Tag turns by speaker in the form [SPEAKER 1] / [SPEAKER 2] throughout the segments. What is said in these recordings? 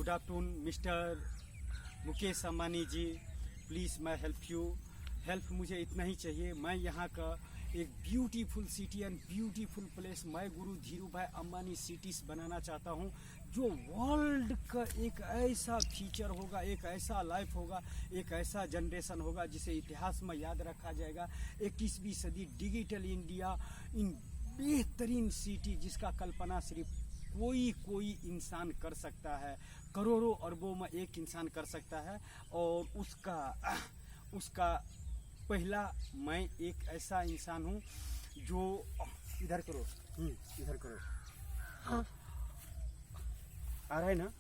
[SPEAKER 1] Good afternoon mister Mukesh Ambani ji, please मैं help मुझे इतना ही चाहिए। मैं यहाँ का एक beautiful city and beautiful place मैं गुरु धीरू भाई अंबानी सिटीज़ बनाना चाहता हूँ, जो वर्ल्ड का एक ऐसा फीचर होगा, एक ऐसा लाइफ होगा, एक ऐसा जनरेशन होगा जिसे इतिहास में याद रखा जाएगा। 21वीं सदी डिजिटल इंडिया इन बेहतरीन सिटी जिसका कल्पना सिर्फ कोई इंसान कर सकता है, करोड़ों अरबों में एक इंसान कर सकता है। और उसका पहला मैं एक ऐसा इंसान हूँ जो इधर करो, हाँ आ रहा है ना।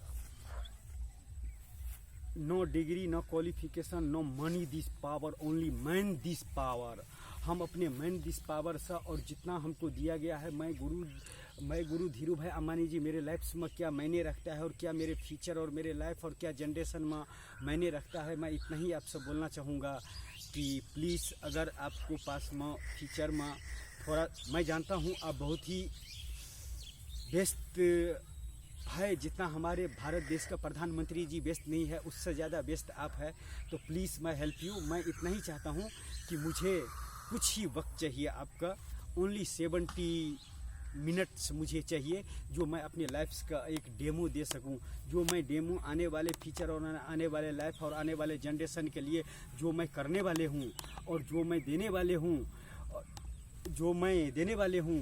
[SPEAKER 1] No degree, no qualification, no money this power, only man this power. हम अपने मैन दिस पावर से और जितना हमको दिया गया है, मैं गुरु धीरू भाई अंबानी जी मेरे लाइफ में क्या मायने रखता है और क्या मेरे फ्यूचर और मेरे लाइफ और क्या जनरेशन में मायने रखता है, मैं इतना ही आपसे बोलना चाहूँगा कि प्लीज़ अगर आपको पास में फ्यूचर में थोड़ा, मैं जानता हूँ आप बहुत ही बेस्ट है, जितना हमारे भारत देश का प्रधानमंत्री जी व्यस्त नहीं है उससे ज़्यादा व्यस्त आप है, तो प्लीज़ मैं हेल्प यू। मैं इतना ही चाहता हूँ कि मुझे कुछ ही वक्त चाहिए आपका, ओनली 70 मिनट्स मुझे चाहिए, जो मैं अपने लाइफ का एक डेमो दे सकूं, जो मैं डेमो आने वाले फ्यूचर और आने वाले लाइफ और आने वाले जनरेशन के लिए जो मैं करने वाले हूं और जो मैं देने वाले हूं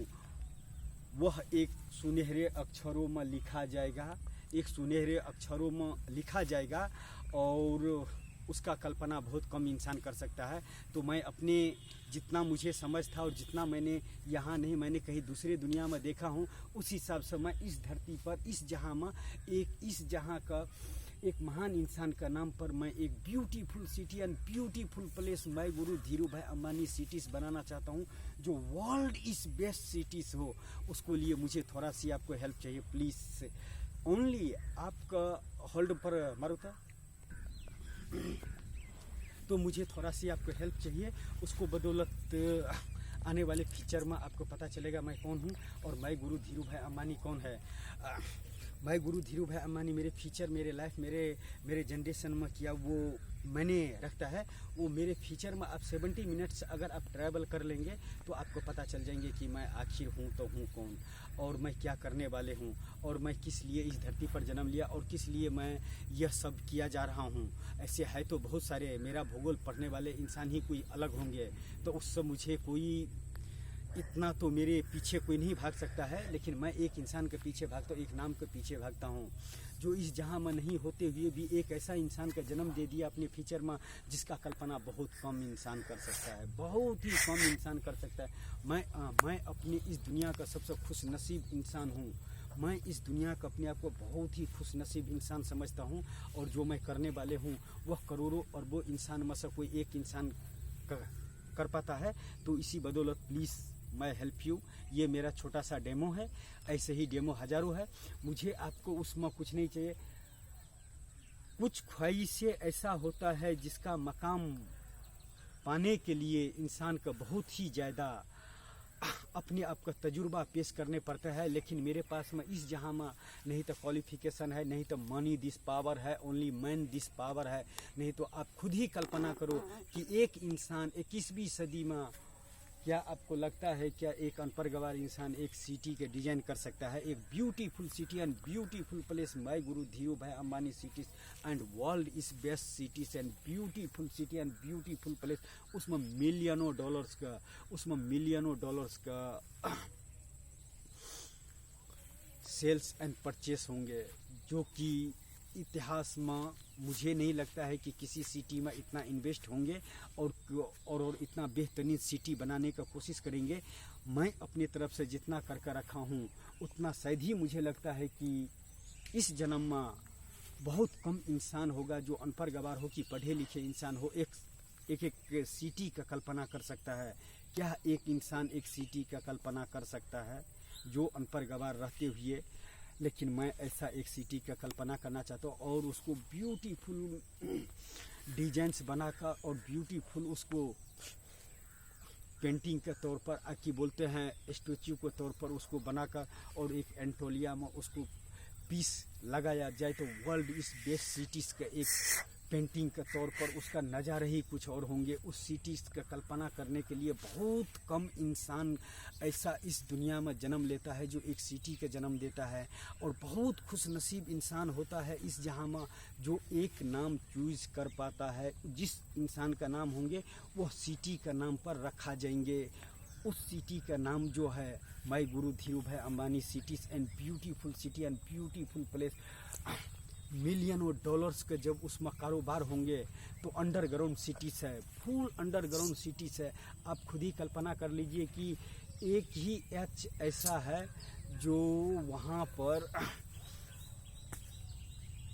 [SPEAKER 1] वह एक सुनहरे अक्षरों में लिखा जाएगा, और उसका कल्पना बहुत कम इंसान कर सकता है। तो मैं अपने जितना मुझे समझ था और जितना मैंने यहाँ नहीं, मैंने कहीं दूसरे दुनिया में देखा हूँ, उस हिसाब से मैं इस धरती पर, इस जहाँ का एक महान इंसान का नाम पर मैं एक beautiful city and beautiful place मैं गुरु धीरू भाई अंबानी सिटीज़ बनाना चाहता हूँ, जो वर्ल्ड इज बेस्ट सिटीज़ हो। उसको लिए मुझे थोड़ा सी आपको हेल्प चाहिए प्लीज़। ओनली आपका होल्ड पर मारूता, तो मुझे थोड़ा सी आपको हेल्प चाहिए। उसको बदौलत आने वाले फ्यूचर में आपको पता चलेगा मैं कौन हूँ और मैं गुरु धीरू भाई अंबानी कौन है। मैं गुरु धीरू भाई अंबानी मेरे फ्यूचर, मेरे लाइफ, मेरे जनरेशन में किया वो मैंने रखता है, वो मेरे फ्यूचर में आप 70 मिनट्स अगर आप ट्रैवल कर लेंगे तो आपको पता चल जाएंगे कि मैं आखिर हूँ तो हूँ कौन, और मैं क्या करने वाले हूँ, और मैं किस लिए इस धरती पर जन्म लिया और किस लिए मैं यह सब किया जा रहा हूँ। ऐसे है तो बहुत सारे, मेरा भूगोल पढ़ने वाले इंसान ही कोई अलग होंगे, तो उससे मुझे कोई इतना तो मेरे पीछे कोई नहीं भाग सकता है, लेकिन मैं एक इंसान के पीछे भागता हूँ, एक नाम के पीछे भागता हूँ, जो इस जहां में नहीं होते हुए भी एक ऐसा इंसान का जन्म दे दिया अपने फ्यूचर में जिसका कल्पना बहुत कम इंसान कर सकता है, बहुत ही कम इंसान कर सकता है। मैं अपनी इस दुनिया का सबसे खुश नसीब इंसान हूँ। मैं इस दुनिया का अपने आप को बहुत ही खुश नसीब इंसान समझता हूँ, और जो मैं करने वाले हूँ वह करोड़ों अरबों इंसान में से कोई एक इंसान कर पाता है। तो इसी बदौलत प्लीज़ मैं हेल्प यू। ये मेरा छोटा सा डेमो है, ऐसे ही डेमो हजारों है। मुझे आपको उसमें कुछ नहीं चाहिए। कुछ ख्वाहिशें ऐसा होता है जिसका मकाम पाने के लिए इंसान का बहुत ही ज़्यादा अपने आप का तजुर्बा पेश करने पड़ता है, लेकिन मेरे पास में इस जहाँ में नहीं तो क्वालिफिकेशन है, नहीं तो मनी दिस पावर है, ओनली मैन दिस पावर है। नहीं तो आप खुद ही कल्पना करो कि एक इंसान 21वीं सदी में, क्या आपको लगता है क्या एक अनपढ़ गवार इंसान एक सिटी के डिजाइन कर सकता है? एक beautiful city and beautiful place my guru Dhiru Bhai Ambani cities and world is best cities and beautiful city and beautiful place, उसमें मिलियनों डॉलर्स का सेल्स एंड परचेस होंगे, जो कि इतिहास में मुझे नहीं लगता है कि किसी सिटी में इतना इन्वेस्ट होंगे और इतना बेहतरीन सिटी बनाने का कोशिश करेंगे। मैं अपनी तरफ से जितना करके रखा हूँ उतना शायद ही मुझे लगता है कि इस जन्म में बहुत कम इंसान होगा जो अनपढ़ गवार हो कि पढ़े लिखे इंसान हो एक सिटी का कल्पना कर सकता है। क्या एक इंसान एक सिटी का कल्पना कर सकता है जो अनपढ़ गवार रहते हुए? लेकिन मैं ऐसा एक सिटी का कल्पना करना चाहता हूँ, और उसको ब्यूटीफुल डिजाइंस बनाकर और ब्यूटीफुल उसको पेंटिंग के तौर पर आकि बोलते हैं स्टैच्यू के तौर पर उसको बनाकर, और एक एंटोलिया में उसको पीस लगाया जाए तो वर्ल्ड इज बेस्ट सिटीज़ का एक पेंटिंग के तौर पर उसका नज़ारे ही कुछ और होंगे। उस सिटीज़ का कल्पना करने के लिए बहुत कम इंसान ऐसा इस दुनिया में जन्म लेता है जो एक सिटी का जन्म देता है, और बहुत खुशनसीब इंसान होता है इस जहां में जो एक नाम चूज कर पाता है। जिस इंसान का नाम होंगे वह सिटी का नाम पर रखा जाएंगे। उस सिटी का नाम जो है my guru Dhiru Bhai Ambani cities and beautiful city and beautiful place. मिलियनों डॉलर्स का जब उसमें कारोबार होंगे तो अंडरग्राउंड सिटीज़ है, फुल अंडरग्राउंड सिटीज़ है। आप खुद ही कल्पना कर लीजिए कि एक ही एच ऐसा है जो वहाँ पर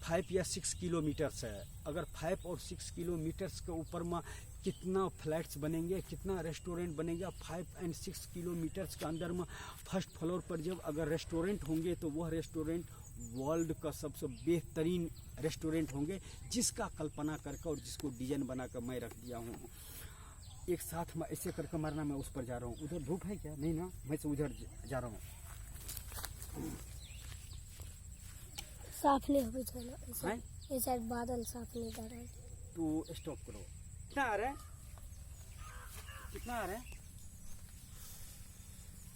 [SPEAKER 1] 5 या 6 किलोमीटर्स है। अगर 5 और 6 किलोमीटर्स के ऊपर में कितना फ्लैट्स बनेंगे, कितना रेस्टोरेंट बनेगा। 5 और 6 किलोमीटर्स के अंदर में फर्स्ट फ्लोर पर जब अगर रेस्टोरेंट होंगे तो वह रेस्टोरेंट वर्ल्ड का सबसे बेहतरीन रेस्टोरेंट होंगे, जिसका कल्पना करके और जिसको डिजाइन बनाकर मैं रख दिया हूँ। एक साथ में ऐसे करके मारना, मैं उस पर जा रहा हूँ। उधर धूप है क्या? नहीं ना, मैं तो उधर जा रहा हूँ।
[SPEAKER 2] साफ नहीं हो जाना, ये शायद बादल साफ नहीं जा रहा है।
[SPEAKER 1] तो स्टॉप करो। कितना आ रहा है? कितना आ रहा है?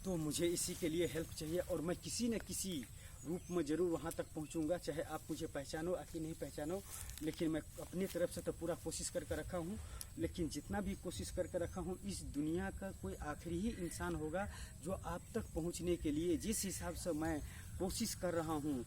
[SPEAKER 1] तो मुझे इसी के लिए हेल्प चाहिए और मैं किसी न किसी रूप में ज़रूर वहाँ तक पहुँचूँगा, चाहे आप मुझे पहचानो या कि नहीं पहचानो। लेकिन मैं अपनी तरफ से तो पूरा कोशिश करके रखा हूँ। लेकिन जितना भी कोशिश करके रखा हूँ, इस दुनिया का कोई आखिरी ही इंसान होगा जो आप तक पहुँचने के लिए जिस हिसाब से मैं कोशिश कर रहा हूँ,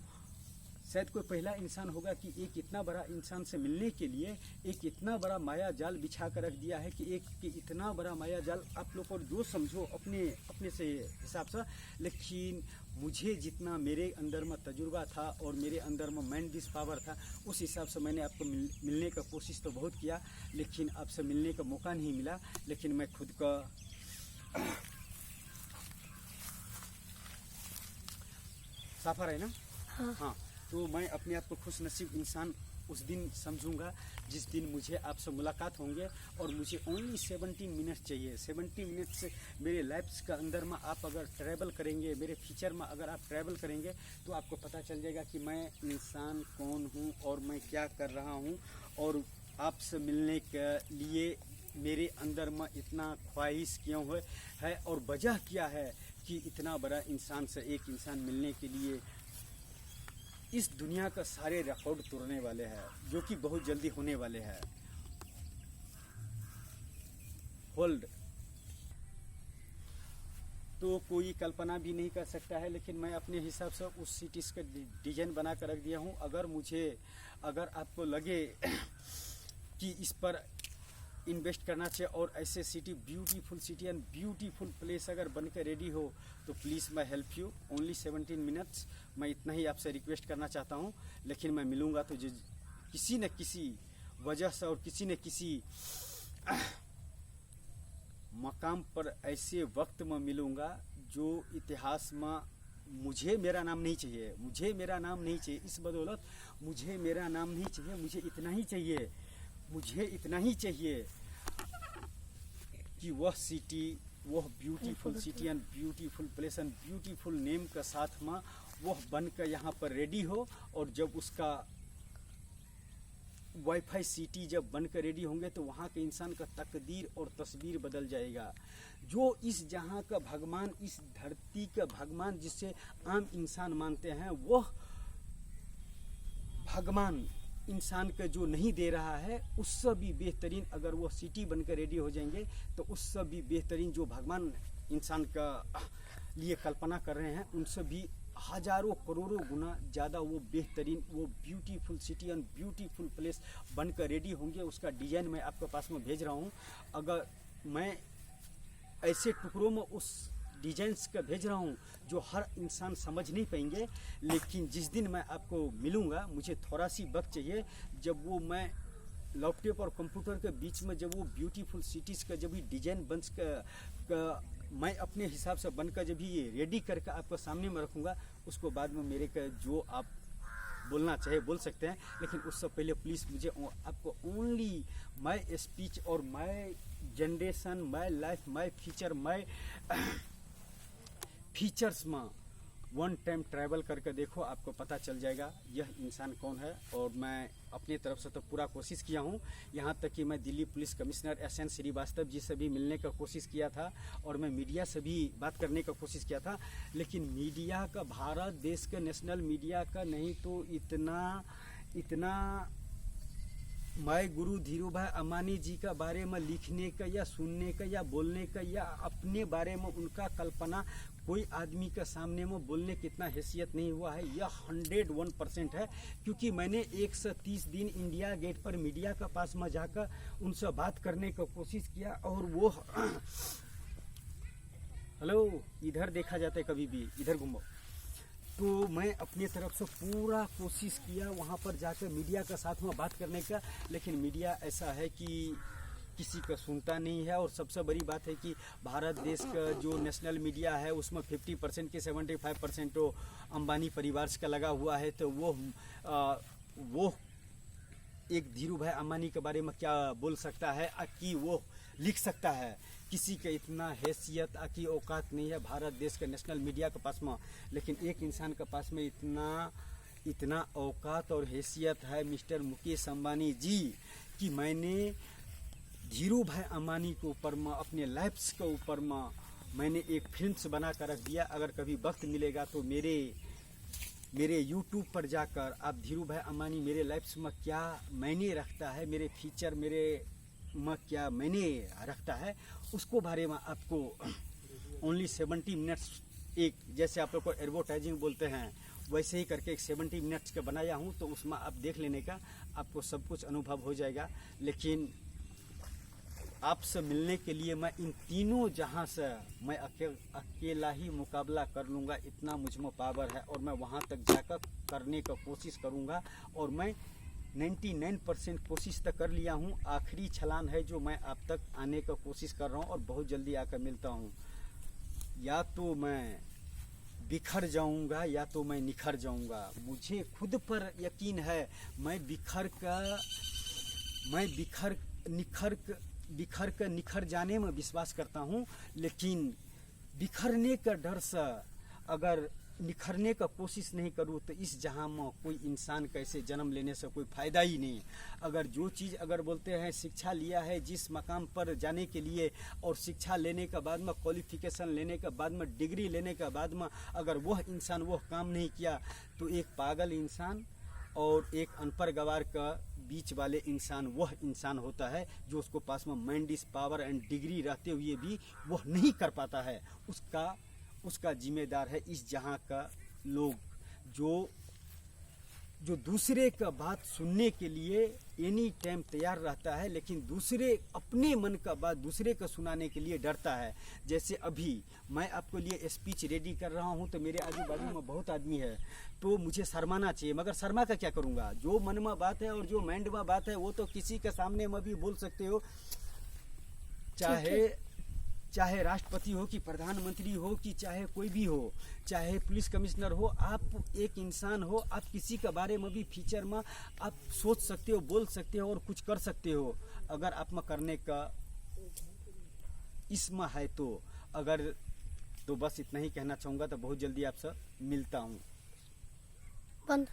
[SPEAKER 1] शायद कोई पहला इंसान होगा कि एक इतना बड़ा इंसान से मिलने के लिए एक इतना बड़ा माया जाल बिछा कर रख दिया है कि इतना बड़ा माया जाल आप लोग और जो समझो अपने से हिसाब से। लेकिन मुझे जितना मेरे अंदर में तजुर्बा था और मेरे अंदर में मैन दिस पावर था, उस हिसाब से मैंने आपको मिलने का कोशिश तो बहुत किया, लेकिन आपसे मिलने का मौका नहीं मिला। लेकिन मैं खुद का सफ़र है ना, हाँ, तो मैं अपने आप को खुश नसीब इंसान उस दिन समझूंगा जिस दिन मुझे आपसे मुलाकात होंगे। और मुझे ओनली 17 मिनट चाहिए। 70 मिनट से मेरे लाइफ्स का अंदर में आप अगर ट्रैवल करेंगे, मेरे फ्यूचर में अगर आप ट्रैवल करेंगे तो आपको पता चल जाएगा कि मैं इंसान कौन हूँ और मैं क्या कर रहा हूँ, और आपसे मिलने के लिए मेरे अंदर में इतना ख्वाहिश क्यों है और वजह क्या है कि इतना बड़ा इंसान से एक इंसान मिलने के लिए इस दुनिया का सारे रिकॉर्ड तोड़ने वाले हैं, जो कि बहुत जल्दी होने वाले हैं। वर्ल्ड तो कोई कल्पना भी नहीं कर सकता है, लेकिन मैं अपने हिसाब से उस सिटीज़ का डिजाइन बना कर रख दिया हूँ। अगर आपको लगे कि इस पर इन्वेस्ट करना चाहिए और ऐसे city, beautiful city and beautiful place अगर बनकर रेडी हो तो प्लीज़ मैं हेल्प यू। ओनली 17 मिनट्स, मैं इतना ही आपसे रिक्वेस्ट करना चाहता हूँ। लेकिन मैं मिलूँगा तो जो किसी न किसी वजह से और किसी न किसी मकाम पर ऐसे वक्त में मिलूँगा जो इतिहास में मुझे मेरा नाम नहीं चाहिए, मुझे मेरा नाम नहीं चाहिए। इस बदौलत मुझे मेरा नाम नहीं चाहिए, मुझे इतना ही चाहिए, मुझे इतना ही चाहिए कि वह सिटी, वह beautiful city and beautiful place and beautiful name के साथ में वह बनकर यहाँ पर रेडी हो। और जब उसका वाईफाई सिटी जब बनकर रेडी होंगे तो वहाँ के इंसान का तकदीर और तस्वीर बदल जाएगा। जो इस जहाँ का भगवान, इस धरती का भगवान जिसे आम इंसान मानते हैं, वह भगवान इंसान का जो नहीं दे रहा है, उससे भी बेहतरीन अगर वो सिटी बनकर रेडी हो जाएंगे तो उससे भी बेहतरीन जो भगवान इंसान का लिए कल्पना कर रहे हैं, उनसे भी हजारों करोड़ों गुना ज़्यादा वो बेहतरीन, वो beautiful city and beautiful place बनकर रेडी होंगे। उसका डिज़ाइन मैं आपके पास में भेज रहा हूँ। अगर मैं ऐसे टुकड़ों में उस डिजाइंस का भेज रहा हूँ जो हर इंसान समझ नहीं पाएंगे, लेकिन जिस दिन मैं आपको मिलूँगा, मुझे थोड़ा सी वक्त चाहिए। जब वो मैं लैपटॉप और कंप्यूटर के बीच में जब वो ब्यूटीफुल सिटीज़ का जब भी डिजाइन बन का मैं अपने हिसाब से बनकर जब भी ये रेडी करके आपको सामने में रखूँगा, उसको बाद में मेरे का जो आप बोलना चाहे बोल सकते हैं। लेकिन उससे पहले प्लीज़ मुझे आपको ओनली माय स्पीच और my generation, my life, my future, my features में वन टाइम ट्रैवल करके देखो, आपको पता चल जाएगा यह इंसान कौन है। और मैं अपनी तरफ से तो पूरा कोशिश किया हूँ, यहाँ तक कि मैं Delhi police commissioner SN Srivastava ji से भी मिलने का कोशिश किया था और मैं मीडिया से भी बात करने का कोशिश किया था। लेकिन मीडिया का, भारत देश का नेशनल मीडिया का नहीं तो इतना मैं गुरु धीरू भाई अम्बानी जी का बारे में लिखने का या सुनने का या बोलने का या अपने बारे में उनका कल्पना कोई आदमी के सामने में बोलने की इतना हैसियत नहीं हुआ है। यह 101% है, क्योंकि मैंने 130 दिन इंडिया गेट पर मीडिया के पास में जाकर उनसे बात करने का कोशिश किया और वो हेलो, इधर देखा जाता है कभी भी, इधर घूमो। तो मैं अपनी तरफ से पूरा कोशिश किया वहाँ पर जाकर मीडिया के साथ में बात करने का, लेकिन मीडिया ऐसा है कि किसी का सुनता नहीं है। और सबसे बड़ी बात है कि भारत देश का जो नेशनल मीडिया है उसमें 50% के 75% तो अंबानी परिवार का लगा हुआ है। तो वो एक धीरू भाई अम्बानी के बारे में क्या बोल सकता है कि वो लिख सकता है। किसी का इतना हैसियत की औकात नहीं है भारत देश के नेशनल मीडिया के पास में, लेकिन एक इंसान के पास में इतना औकात और हैसियत है मिस्टर मुकेश अंबानी जी, कि मैंने धीरू भाई अम्बानी के ऊपर में, अपने लाइफ्स के ऊपर में मैंने एक फिल्म्स बना कर रख दिया। अगर कभी वक्त मिलेगा तो मेरे यूट्यूब पर जाकर आप धीरू भाई अम्बानी मेरे लाइफ्स में क्या मैंने रखता है, मेरे फीचर मेरे में क्या मैंने रखता है, उसको बारे में आपको ओनली 70 मिनट्स, एक जैसे आप लोग को एडवर्टाइजिंग बोलते हैं वैसे ही करके एक 70 मिनट्स का बनाया हूँ। तो उसमें आप देख लेने का, आपको सब कुछ अनुभव हो जाएगा। लेकिन आपसे मिलने के लिए मैं इन तीनों जहां से मैं अकेला ही मुकाबला कर लूँगा, इतना मुझ में पावर है। और मैं वहां तक जाकर करने का कोशिश करूँगा और मैं 99% कोशिश तक कर लिया हूँ। आखिरी छलान है जो मैं आप तक आने का कोशिश कर रहा हूँ और बहुत जल्दी आकर मिलता हूँ। या तो मैं बिखर जाऊंगा या तो मैं निखर जाऊंगा। मुझे खुद पर यकीन है, मैं बिखर कर निखर जाने में विश्वास करता हूँ। लेकिन बिखरने का डर से अगर निखरने का कोशिश नहीं करूँ तो इस जहां में कोई इंसान कैसे जन्म लेने से कोई फ़ायदा ही नहीं। अगर जो चीज़ अगर बोलते हैं शिक्षा लिया है जिस मकाम पर जाने के लिए, और शिक्षा लेने के बाद में क्वालिफिकेशन लेने के बाद में डिग्री लेने के बाद में अगर वह इंसान वह काम नहीं किया तो एक पागल इंसान और एक अनपढ़ गवार का बीच वाले इंसान वह इंसान होता है जो उसको पास में mind is power and degree रहते हुए भी वह नहीं कर पाता है। उसका जिम्मेदार है इस जहां का लोग जो दूसरे का बात सुनने के लिए एनी टाइम तैयार रहता है, लेकिन दूसरे अपने मन का बात दूसरे को सुनाने के लिए डरता है। जैसे अभी मैं आपको लिए स्पीच रेडी कर रहा हूं तो मेरे आजू बाजू में बहुत आदमी है, तो मुझे शर्माना चाहिए, मगर शर्मा का क्या करूंगा। जो मन में बात है और जो माइंड में बात है वो तो किसी के सामने में भी बोल सकते हो, चाहे राष्ट्रपति हो कि प्रधानमंत्री हो कि चाहे कोई भी हो, चाहे पुलिस कमिश्नर हो, आप एक इंसान हो, आप किसी के बारे में भी फीचर में आप सोच सकते हो, बोल सकते हो और कुछ कर सकते हो अगर आप में करने का इसमें है तो बस इतना ही कहना चाहूँगा। तो बहुत जल्दी आपसे मिलता हूँ।
[SPEAKER 2] बंद।